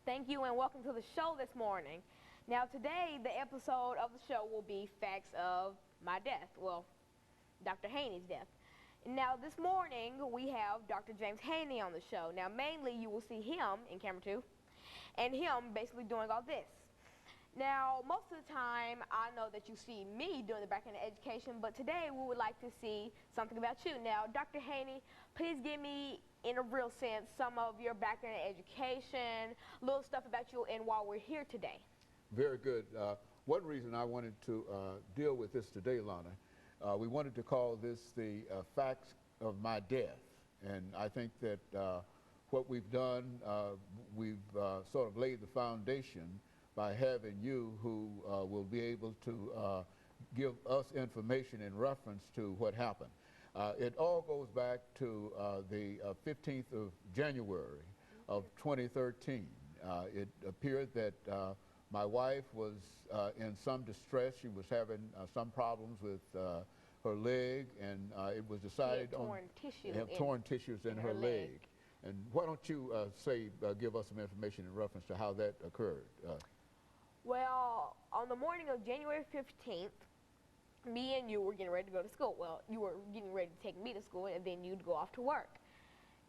Thank you and welcome to the show this morning. Now today, the episode of the show will be facts of my death. Well, Dr. Haney's death. Now this morning, we have Dr. James Haney on the show. Now mainly you will see him in camera 2 and him basically doing all this. Now most of the time, I know that you see me doing the back end of education, but today we would like to see something about you. Now Dr. Haney, please give me, in a real sense, some of your background in education, little stuff about you and why we're here today. Very good. One reason I wanted to deal with this today, Lana, we wanted to call this the facts of my death. And I think that what we've done, we've sort of laid the foundation by having you who will be able to give us information in reference to what happened. It all goes back to the 15th of January of 2013. It appeared that my wife was in some distress. She was having some problems with her leg, and it was decided on torn tissues in her leg. And why don't you give us some information in reference to how that occurred? Well, on the morning of January 15th, me and you were getting ready to go to school. Well, you were getting ready to take me to school, and then you'd go off to work.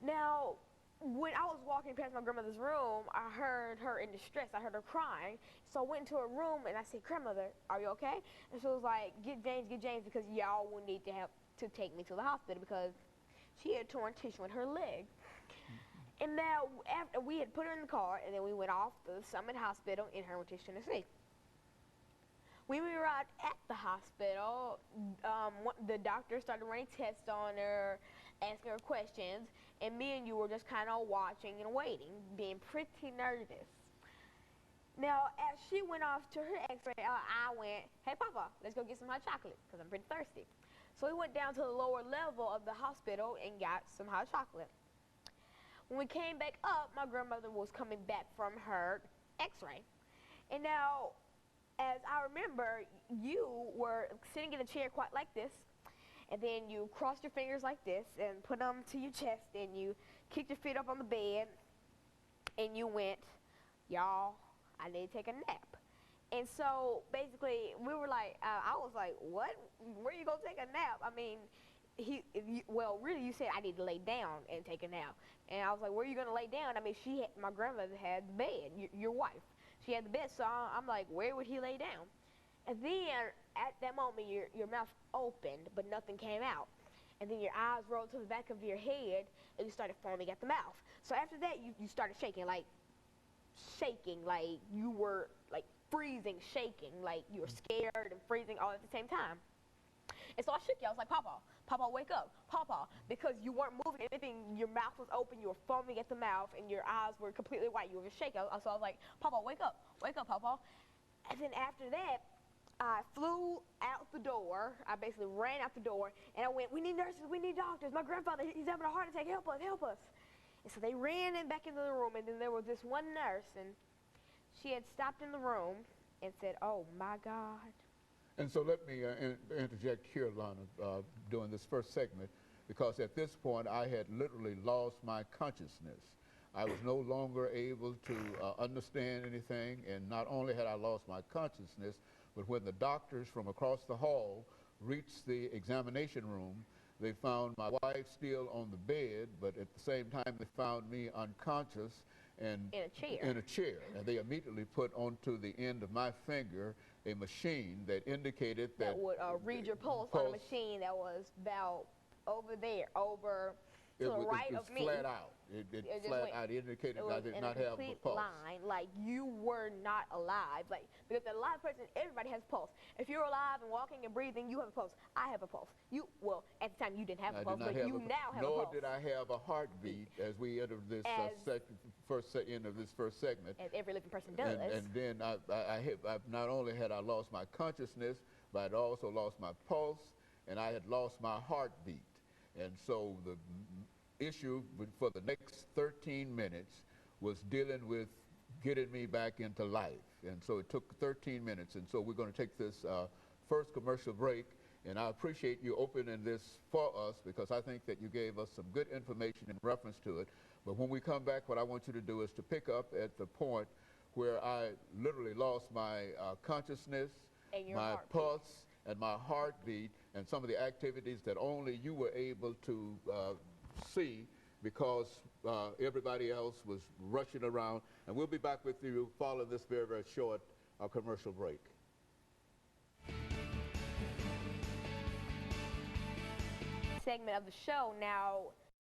Now, when I was walking past my grandmother's room, I heard her in distress. I heard her crying. So I went into her room, and I said, "Grandmother, are you okay?" And she was like, get James, because y'all will need to have to take me to the hospital because she had torn tissue in her leg. And now, after we had put her in the car, and then we went off to the Summit Hospital in Hermitage, Tennessee. When we arrived at the hospital, the doctor started running tests on her, asking her questions, and me and you were just kind of watching and waiting, being pretty nervous. Now, as she went off to her x-ray, I went, "Hey, Papa, let's go get some hot chocolate, because I'm pretty thirsty." So we went down to the lower level of the hospital and got some hot chocolate. When we came back up, my grandmother was coming back from her x-ray. And now, as I remember, you were sitting in a chair quite like this, and then you crossed your fingers like this and put them to your chest, and you kicked your feet up on the bed, and you went, "Y'all, I need to take a nap." And so, basically, we were like, I was like, "What? Where are you going to take a nap?" I mean, really, you said I need to lay down and take a nap. And I was like, "Where are you going to lay down?" I mean, my grandmother had the bed, your wife. She had the bed, so I'm like, where would he lay down? And then, at that moment, your mouth opened, but nothing came out. And then your eyes rolled to the back of your head, and you started foaming at the mouth. So after that, you started shaking, like you were, like, freezing, shaking, like you were scared and freezing all at the same time. And so I shook you. I was like, "Papa, wake up, Papa," because you weren't moving anything. Your mouth was open. You were foaming at the mouth, and your eyes were completely white. You were just shaking. So I was like, "Papa, wake up, Papa." And then after that, I flew out the door. I basically ran out the door, and I went, "We need nurses. We need doctors. My grandfather, he's having a heart attack. Help us, help us." And so they ran back into the room, and then there was this one nurse, and she had stopped in the room and said, "Oh, my God." And so let me interject here, Lana, during this first segment, because at this point I had literally lost my consciousness. I was no longer able to understand anything, and not only had I lost my consciousness, but when the doctors from across the hall reached the examination room, they found my wife still on the bed, but at the same time they found me unconscious and in a chair. And they immediately put onto the end of my finger a machine that indicated that would read your pulse on a machine that was about over there, to the right of me. Flat out. It flat out indicated I did not have a pulse. Line, like you were not alive. Like, because a live person, everybody has a pulse. If you're alive and walking and breathing, you have a pulse. I have a pulse. Well, at the time you didn't have a pulse, but you now have a pulse. Nor did I have a heartbeat as we entered this end of this first segment. As every living person does. And then I not only had I lost my consciousness, but I'd also lost my pulse, and I had lost my heartbeat. And so the issue for the next 13 minutes was dealing with getting me back into life. And so it took 13 minutes. And so we're going to take this first commercial break, And I appreciate you opening this for us because I think that you gave us some good information in reference to it. But when we come back, what I want you to do is to pick up at the point where I literally lost my consciousness, my pulse, and my heartbeat, and some of the activities that only you were able to see because everybody else was rushing around. And we'll be back with you following this very, very short commercial break. Segment of the show. Now,